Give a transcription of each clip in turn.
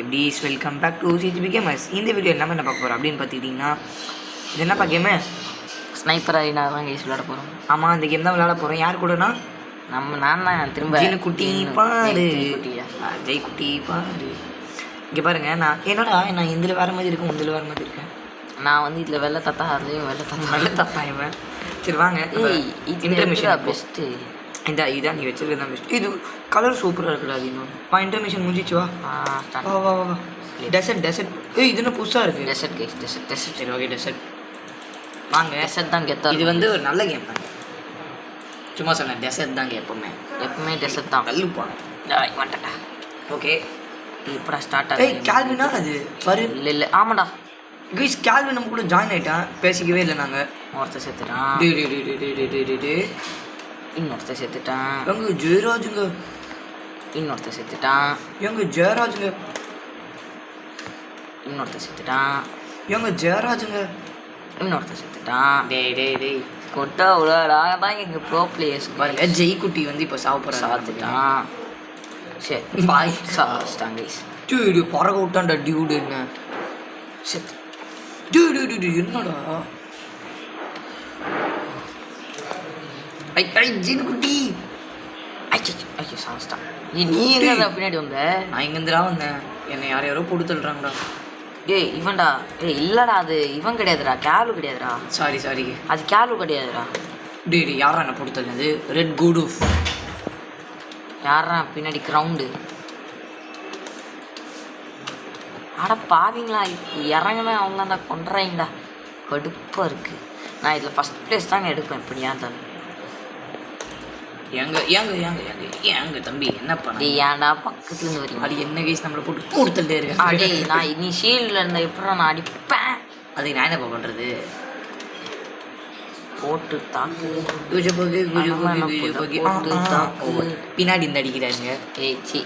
Please welcome back to CGP gamers. இந்த video எல்லாமே என்ன பார்க்க போகிறோம் அப்படின்னு பார்த்துக்கிட்டிங்கன்னா, இது என்னப்பா கேமு? ஸ்னைப்பர் அரினா தான் கேஸ் விளையாட போகிறோம். ஆமாம், இந்த கேம் தான் விளையாட போகிறோம். யார் கூடனா? நான் தான் திரும்ப குட்டி பாரு, ஜெய் குட்டி பாரு. இங்கே பாருங்க, நான் இதில் வேறு மாதிரி இருக்கும், இதில் வேறு மாதிரி இருக்கேன். நான் வந்து இதில் வெள்ளை தத்தா, அதுலேயும் வெள்ளை தத்தா இவன். சரி வாங்க, இன்டர்மிஷன் பெஸ்ட்டு. இதான் நீ வச்சிருக்க தான் பெஸ்ட். இது கலர் சூப்பராக இருக்கக்கூடாது. இன்னொன்று இன்டர்மிஷன் முடிஞ்சிச்சு. வா வா வா வா. டெசர்ட். இது என்ன புதுசாக இருக்குது? டெசர்ட். சரி ஓகே, டெசர்ட் வாங்க. டெசர்ட் தான் கெத்தா. இது வந்து ஒரு நல்ல கேம் தான். சும்மா சொன்னேன், டெசர்ட் தாங்க. எப்பவுமே டெசர்ட் தான். கல்லுப்பாங்க. வந்துட்டா. ஓகே, இப்படா ஸ்டார்ட் ஆகுது. கேல்வினா அது பாரு. இல்லை ஆமாடா கைஸ், கேல்வின் நம்ம கூட ஜாயின் ஆகிட்டான். பேசிக்கவே இல்லை நாங்கள். ஒருத்தர் சேர்த்துட்டான். இன்னொருத்தர் சேர்த்துட்டான். எங்க ஜெயராஜுங்க. இன்னொருத்தர் சேர்த்துட்டான். எங்க ஜெயராஜுங்க. இன்னொருத்தர் சேர்த்துட்டான். எங்க ஜெயராஜுங்க. இன்னொருத்தர் சேர்த்துட்டான். டேய் கொட்டா விடாடா தான் எங்கள் ப்ரோ பிளேயர்ஸ் பாருங்க. ஜெய்குட்டி வந்து இப்போ சாப்பிட்றான். சரி பாய் சாப்பிட்டாங்க. டியூடு பறக்க விட்டான்டா டியூடு. என்ன சரி டியூடு என்னடா? ஜெய்குட்டி ஐயோ சாப்பிட்டான். நீ எங்கே பின்னாடி வந்த? நான் இங்கேருந்துடா வந்தேன். என்னை யாரோ போட்டு தள்ளுறாங்கடா. ஏய் இவன்டா. இல்லைடா, அது இவன் கிடையாதுடா, கேலு கிடையாதுடா. சாரி அது கேலு கிடையாதுடா. டேடி யாரா என்ன போட்டு தள்ளுது? ரெட் குடு யாரா பின்னாடி கிரவுண்டு? அட பாவீங்களா, இப்போ இறங்கினா அவங்களாண்டா கொண்டுறாங்கடா. கடுப்பாக இருக்குது. நான் இதில் ஃபஸ்ட் ப்ளேஸ் தாங்க எடுப்பேன் எப்படியா இருந்தாலும். ஏங்க தம்பி என்ன பண்ண? ஏன்டா பக்கத்துலேருந்து வரீங்க? அது என்ன கேஸ் நம்மளை போட்டு கொடுத்துட்டே இருக்கேன். அடே நான் நீ ஷீல்டில் இருந்த எப்படா நான் அடிப்பேன். அது நான் என்ன பண்ணுறது? போட்டு தாக்கு பின்னாடி இந்த அடிக்கிறாருங்க. ஏய் சி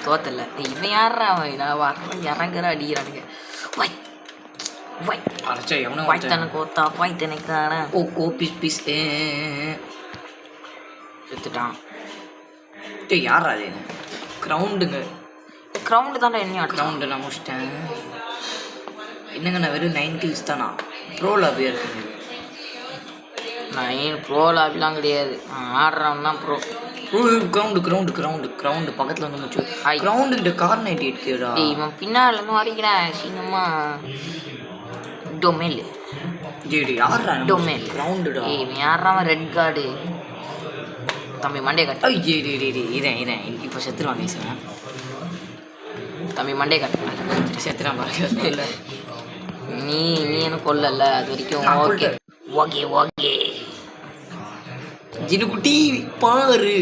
தோத்தல. இவன் யாரா? நான் வர இறங்குற அடிக்கிறானுங்க. எடுத்துட்டான். யாரா அது? கிரவுண்டுங்க. கிரவுண்டு தான்டா. என்ன கிரவுண்டு நான் முடிச்சிட்டேன். என்னங்க நான் வெறும் 9 kills தானா? ப்ரோ லாபியாக இருக்குங்க. நான் ப்ரோ லாபிலாம் கிடையாது, ஆடுறவன் தான் ப்ரோ. கிரவுண்டு பக்கத்தில் வந்து முடிச்சு. கிரவுண்டு கிட்ட கார் 98 கேடா. இவன் பின்னாடிலேருந்து வரைக்கிறேன் சீனமா. டொமேல் யாரா? டொமேல் கிரவுண்டுடா. இவன் யாராவன்? ரெட் கார்டு தம்பி மண்டே கட்டு. இதேன் இப்போ செத்துருவாங்க சார். தம்பி மண்டே கட்டு செத்துறான் பாருங்க. இல்லை நீ எனக்கு கொல்லல அது வரைக்கும். ஓகே ஜினுக்குட்டி பாரு.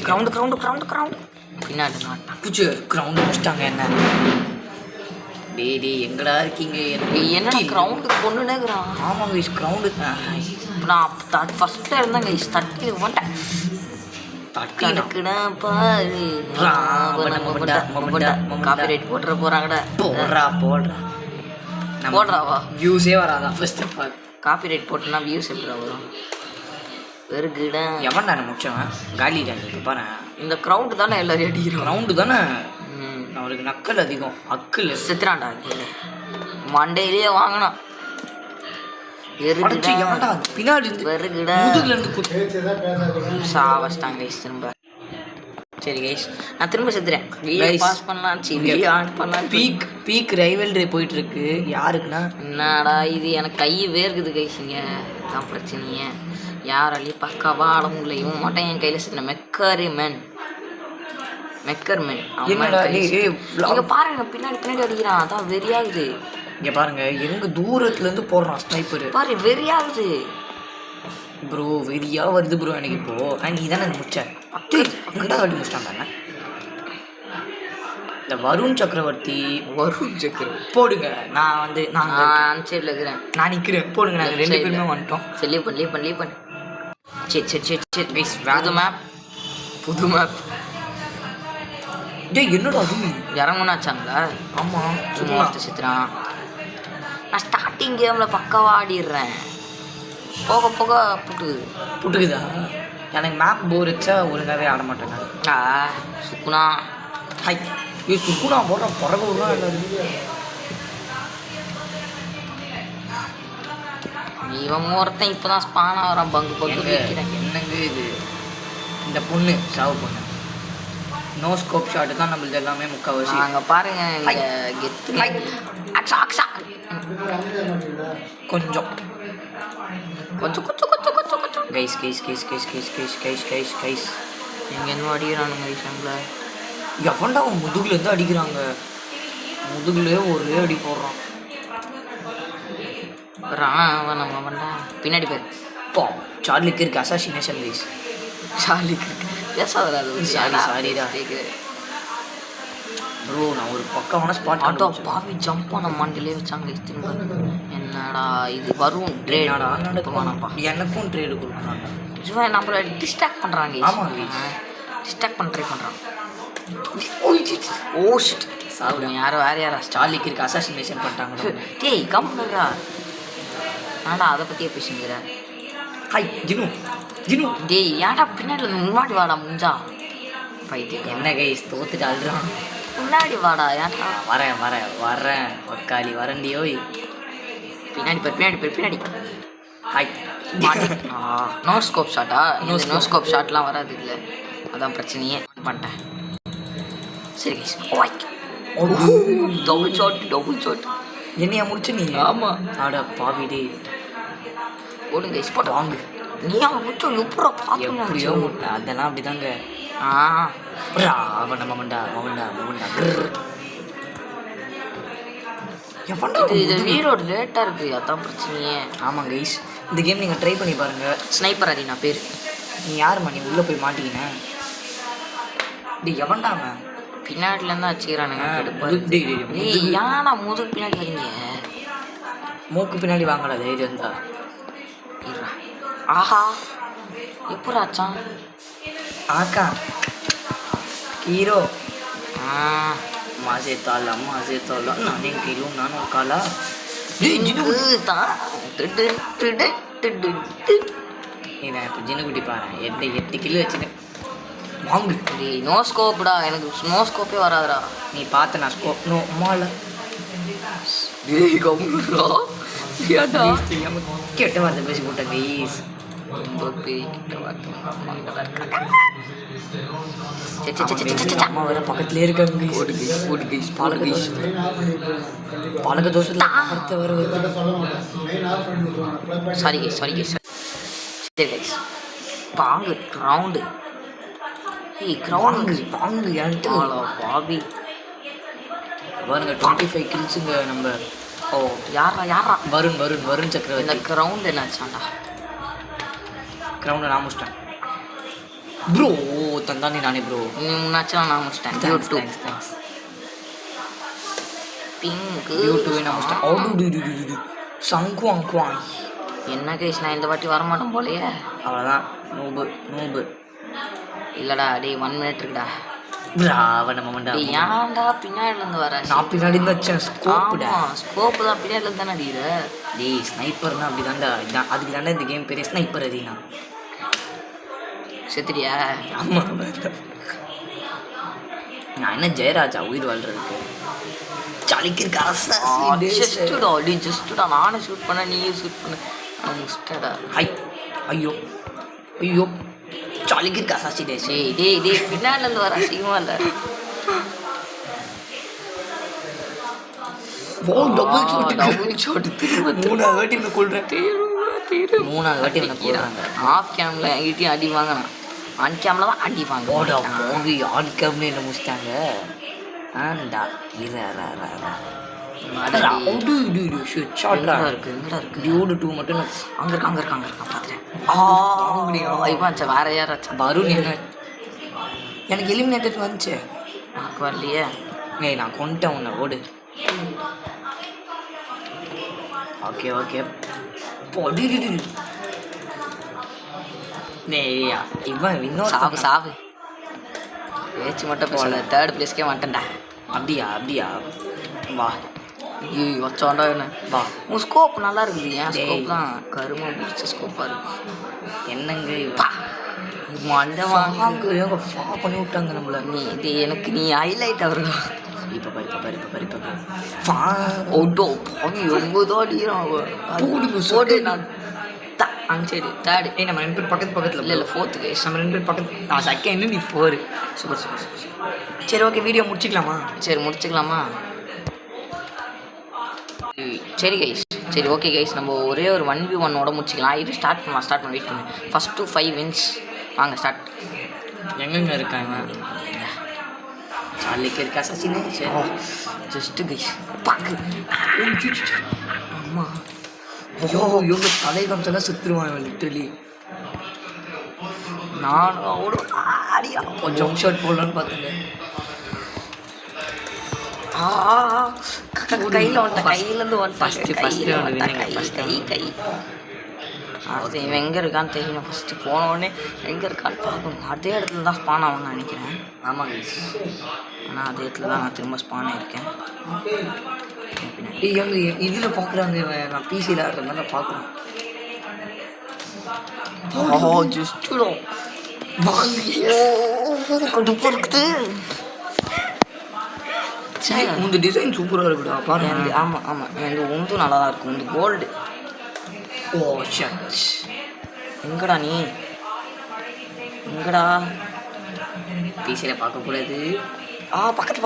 கிரவுண்டு பின்னாடி நாட்டான். பூச்சு கிரவுண்டு முடிச்சிட்டாங்க. என்ன டேய் எங்கடா இருக்கீங்க? என்ன கிரவுண்டு கொண்டுனேக்குறான். ஆமாங்க கிரவுண்டு. நான் ஃபஸ்ட்டாக இருந்தேன் கைஸ். தட்டி மாட்டேன். பாரு காப்பிரைட் போட்டுற போகிறாங்கடா. போடுறாவா? வியூஸே வராதான் ஃபர்ஸ்ட் ஆஃப் ஆல். காப்பிரைட் போட்டுனா வியூஸ் எப்படி வரும்? வெறுகிடா. எவன்டா முடிச்சவன்? காலிடா. இப்போ பாரு, இந்த கிரவுண்டு தானே எல்லாரையும் அடிக்கிறோம். கிரவுண்டு தானே. அவருக்கு நக்கல் அதிகம். அக்கல் செத்துறான்டா. மண்டையிலேயே வாங்கினான். பின்னாடி வெறுகிடா சாவச்சிட்டாங்க கைஸ். திரும்ப சரி கைஸ், நான் திரும்ப செத்துறேன். பாஸ் பண்ணலாம். பீக் ரைவல்ரி போயிட்டு இருக்கு. யாருக்குன்னா என்னடா இது? எனக்கு கை வேர்க்குது கைஸுங்க. தான் பிரச்சனையே. யாராலையும் பக்காவா ஆட முடியல. இவன் மட்டும் என் கையில் செத்துன மெக்கர்மேன். இங்க பாருங்க, பின்னாடி அடிக்கிறான். அதான் வெறியாகுது. இங்க பாருங்க, எங்க தூரத்துல இருந்து போடுறான் ஸ்னைப்பர். பாரு வெறியாகுது ப்ரோ. வெறியா வருது ப்ரோ எனக்கு இப்போ. நீ தானே முடிச்ச. 2வது வாட்டி முடிச்சிட்டாங்க. இந்த வருண் சக்கரவர்த்தி போடுங்க. நான் வந்து நான் சைடில் இருக்கிறேன். நான் நிற்கிறேன். போடுங்க. நாங்கள் 2 பேருமே வந்துட்டோம். லீவ் பண்ணு. சரி கைஸ், புது மேப். டேய் என்னடா அது? இறங்குனாச்சாங்களா? ஆமாம். சும்மா செத்துறான். நான் ஸ்டார்டிங் கேமில் பக்காவாக ஆடிடுறேன். போக புட்டுக்குதா? எனக்கு மேப் போர் வச்சா ஒழுங்காகவே ஆட மாட்டேங்க. சுக்குனா ஹாய் சுக்குனா போடுற பிறகு விடுறான் எல்லாரும். இவன் ஒருத்தன் இப்போதான் ஸ்பானா வரான் பங்கு பங்கு வைக்கிறேன். என்னங்க இது இந்த பொண்ணு சாவு பொண்ணு நோ ஸ்கோப் ஷாட்டு தான் நம்மளுது எல்லாமே முக்கால்வாசி. அங்கே பாருங்க இங்கே கெத்து அக்ஸா அக்ஸா கொஞ்சம் கொஞ்சம் கொஞ்சம் கொஞ்சம் கொஞ்சம் கொஞ்சம் guys guys guys guys guys guys guys guys guys இங்கே என்ன அடிக்கிறானுங்க விஷயங்கள எவன்டா அவன் முதுகுலேருந்து அடிக்கிறாங்க. முதுகுலே ஒரே அடி போடுறான். நம்ம வேண்டா பின்னாடி பேர் போ சார்லிக்கு இருக்கு அசாசினேஷன் கைஸ். சார்லிக்கு பேச வராது. சாரிடா ப்ரோ நான் ஒரு பக்கமான ஸ்பாட் ஆட்டோ பாவி ஜம்ப் பண்ண மாண்டிலே வச்சாங்க திரும்ப. என்னடா இது வரும் ட்ரேடா வேணாப்பா. எனக்கும் ட்ரேடு கொடுக்குறாங்க. இவன் நம்மள டிஸ்ட்ராக்ட் பண்ணுறாங்க. ஆமாம் டிஸ்ட்ராக்ட் பண்ண ட்ரை பண்ணுறான். ஓ ஷிட் சாப்பிடுங்க யாரும் வேறு யாரா சார்லிக்கு இருக்கு அசாசினேஷன் பண்ணிட்டாங்க. டேய் கம்முடா நான்டா அதை பற்றியே பேசுங்கிறேன். ஹாய் ஜினு ஜினு டேய் ஏன்டா பின்னாடி முன்னாடி வாடா முஞ்சா பைத்தியம். என்ன கைஸ் தோத்துட்டு அழுறான். முன்னாடி வாடா ஏன்டா வரேன் வரேன் வரேன் ஒக்காளி வரண்டியோ. பின்னாடி பேர் பின்னாடி பேர் பின்னாடி ஹாய் நோ ஸ்கோப் ஷாட்டா? நோ ஸ்கோப் ஷாட்லாம் வராது இல்லை அதான் பிரச்சனையே பண்ணிட்டேன். சரி கைஸ் டபுள் ஷாட் என்னையா முடிச்சு நீ? ஆமாம் ஆட பாவிடே ஓடுங்க கைஸ் போட்டு வாங்க. நீ அவன் முடிச்சோம் எப்படா எப்படியோ பார்த்து அதெல்லாம் அப்படிதாங்க. அவன் மவன்டா மவன்டா மவன்டா இது வீரோட லேட்டாக இருக்குது அதான் பிரச்சனையே. ஆமாம் கைஸ் இந்த கேம் நீங்கள் ட்ரை பண்ணி பாருங்கள். ஸ்னைப்பர் அடி நான் பேர். நீ யாரும்மா நீ உள்ளே போய் மாட்டிக்கினேன். டே எவன்டாங்க பின்னாடிலேருந்து வச்சுக்கிறானுங்க. ஏன்னா முதுகு பின்னாடி வரீங்க. மூக்கு பின்னாடி வாங்கடா தைரியம் தான். ஆஹா எப்படாச்சான் ஆக்கா ஹீரோ மாசே தாலாம் நானே கீழே நானும் காலா தான் இவன் இப்போ ஜினுக்குட்டி பாரு 8 கிலோ வச்சுட்டேன். வாங்கு நோ ஸ்கோப்டா எனக்கு நோ ஸ்கோப்பே வராதுடா. நீ பார்த்த நான் ஸ்கோப் நோ மால கெட்ட வார்த்தை பேசி போட்டேன் கைஸ். அம்மா வேற பக்கத்துலேயே இருக்காங்க. பாலக தோசை வர சாரி கைஸ் சரி கைஸ் பாங்கு ரவுண்டு கிரவுண்டு பாங்கு ஏன்ட்டு பாபி பாருங்க 25 கில்ஸுங்க நம்ம. ஓ யாரா வருண் சக்கரவர்த்தி. இந்த கிரவுண்ட் என்னாச்சாண்டா? கிரவுண்டை நான் முடிச்சிட்டேன் ப்ரோ. தந்தானே நானே ப்ரோ. முன்னாச்சும் நான் முடிச்சிட்டேன். தேங்க்ஸ் பிங்கு யூடியூபே நான் முடிச்சிட்டேன். சங்குவாங்குவாங் என்ன கைஸ் நான் இந்த வாட்டி வரமாட்டேன் போலையே. அவ்வளோதான் நூபு இல்லைடா டேய் 1 மினிட் இருக்குடா. ஏன்டா பின்னாடிலேருந்து வர? நான் பின்னாடி இருந்து வச்சேன். ஸ்கோப்பு தான் பின்னாடில தானே அடிக்கிற. டேய் ஸ்னைப்பர்னா அப்படி தான்டா. இதான் அதுக்கு தாண்டா இந்த கேம் பெரிய ஸ்னைப்பர் அதிகா. செத்துட்டியா? ஆமாம் நான் என்ன ஜெயராஜா உயிர் வாழ்றதுக்கு ஜாலிக்கு இருக்க ஜஸ்ட்டுடா நானும் ஷூட் பண்ண நீயும் ஷூட் பண்ண முடிச்சிட்டடா. ஐயோ ஜாலிக்கு இருக்க அசாசி டேஸ். டேய் பின்னாடிலேருந்து வர அசிங்கமா இல்லை. டபுள் ஷாட் மூணாவது வாட்டி இவனை கொள்றேன். மூணாவது வாட்டி இவனை கொள்றாங்க. ஆஃப் கேம்ல எங்கிட்டையும் அடி வாங்கினான். ஆன் கேம்ல தான் அடி வாங்க. போங்கி ஆன் கேம்ல என்ன முடிச்சிட்டாங்க. ஆண்டா டியூடு 2 மட்டும் அங்கே இருக்கான் பார்த்துட்டேன். வேற யாராச்சும் வருண் என்ன எனக்கு எலிமினேட்டட் வந்துச்சு. எனக்கு வரலையே. நான் கொண்டுட்டேன் உன்னை ஓடு. ஓகே இவன் இன்னும் சாவு பேச்சு மட்டும் போகல. 3rd பிளேஸ்க்கே மாட்டேன்டா. அப்படியா வா. ஐயோ வச்சோண்டா என்ன வா. உன் ஸ்கோப் நல்லா இருக்குது. ஏன் ஸ்கோப் தான் கருமா பிடிச்ச ஸ்கோப்பாக இருக்கும். என்னங்க மண்டை வாங்க பண்ணி விட்டாங்க நம்மள. நீ ஹைலைட் அவருடா. இப்போ ஓட்டோ பாவி 9 அடிக்கிறான் போடு நான் சரி தேர்டு நம்ம 2 பேர் பக்கத்தில் இல்லை 4th கைஸ் நம்ம 2 பேர் பக்கத்து செகண்ட் நீ 4 சூப்பர். சரி ஓகே வீடியோ முடிச்சிக்கலாமா? சரி முடிச்சுக்கலாமா? சரி கைஸ் சரி ஓகே கைஸ் நம்ம ஒரே ஒரு 1v1ஓட முடிச்சிக்கலாம். இது ஸ்டார்ட் பண்ண வெயிட் பண்ணு. First to 5 wins. வாங்க ஸ்டார்ட். எங்கெங்க இருக்காங்க? சார்லிக்கு இருக்கா சச்சினே? சரி ஜஸ்ட்டு கைஸ் பாக்கு. அம்மா ஐயோ இவங்க தலை காமிச்செல்லாம் சுற்றுருவான் லிட்ரலி. நான் அவ்வளோ ஆடியா ஜம்ப் ஷாட் போடலான்னு பார்த்தேங்க. கையில் வந்துட்டேன் கையிலேருந்து கை அது இவன் எங்கே இருக்கான்னு தெரியணும். ஃபஸ்ட்டு போனோடனே எங்கே இருக்கான்னு பார்க்கணும். அதே இடத்துல தான் ஸ்பான் ஆகும்னு நினைக்கிறேன். ஆமாம் கைஸ் ஆனால் அதே இடத்துல தான் நான் திரும்ப ஸ்பான் ஆகிருக்கேன். எங்க இதில் பார்க்குறாங்க இவன். நான் பிசியில் ஆடுறதுனால பார்க்குறேன். ஜஸ்டும் இந்த டிசைன் சூப்பராக இருக்குடா பாருங்க. ஆமாம் இந்த ஒன்றும் நல்லா தான் இருக்கும். இந்த கோல்டு. ஓ ஷட் எங்கடா நீ எங்கடா? பிசியில் பார்க்கக்கூடாது. பக்கத்து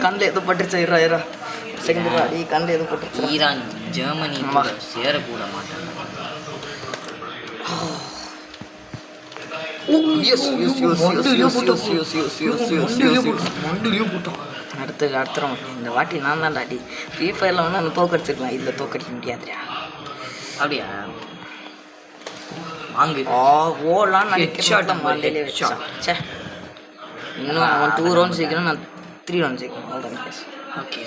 கண்ணில் எதுவும் பட்டுருச்சா? இரா செகண்ட் அடி கண்ணில் எதுவும் பட்டுருச்சு. ஈரான் ஜெர்மனி சேரக்கூட மாட்டாங்க. அடுத்துறோம். இந்த வாட்டி நான் தான் டாடி ஃப்ரீ ஃபயரில் வந்து அந்த தோக்கடிச்சிருக்கலாம். இதில் தோக்கடிக்க முடியாதுடா. அப்படியா? வாங்கு. ஓடலாம் மண்டையிலே வச்சா. சே இன்னும் அவன் 2 ரவுண்ட் சீக்கிரம் நான் 3 ரவுண்ட் சீக்கிரம். அவ்வளோதான். ஓகே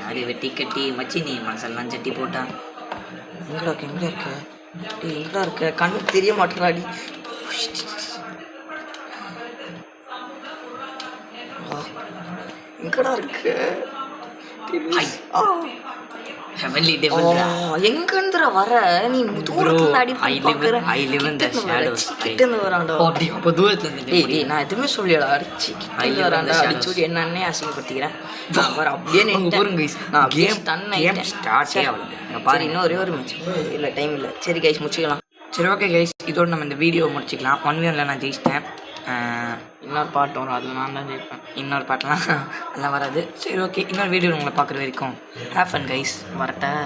அது வெட்டி கட்டி மச்சி நீ மசாலாம் சட்டி போட்டான். எங்கடா இருக்க கண்ணு தெரிய மாட்டேறாடி. எங்கடா இருக்கு? Heavenly devil. எங்கன்றா வர நீ? தூரத்துல அடி பாக்குற. I live in the shadows. கிட்டந்து வரான்டா. ஓடி அப்ப தூரத்துல இருந்து. டேய் நான் எதுமே சொல்லலடா. அடிச்சு கிட்ட வரான்டா. அடிச்சு என்னன்னே அசிங்கப்படுத்திக்கிறேன். நான் வர அப்படியே போறேன் கைஸ். நான் கேம் கேம் ஸ்டார்ட் ஆகல. பாரு இன்னும் ஒரே ஒரு மேட்ச் இல்ல டைம் இல்ல. சரி கைஸ் முடிச்சுக்கலாம். சரி ஓகே கைஸ் இதோட நம்ம இந்த வீடியோ முடிச்சுக்கலாம். 1v1ல நான் ஜெயிச்சிட்டேன். இன்னொரு பாட்டு வரும் அதில் நான் தான் ஜெயிப்பேன். இன்னொரு பாட்டெலாம் அதெல்லாம் வராது. சரி ஓகே இன்னொரு வீடியோ உங்களை பார்க்குற வரைக்கும் ஹேவ் ஃபன் கைஸ். வரட்டேன்.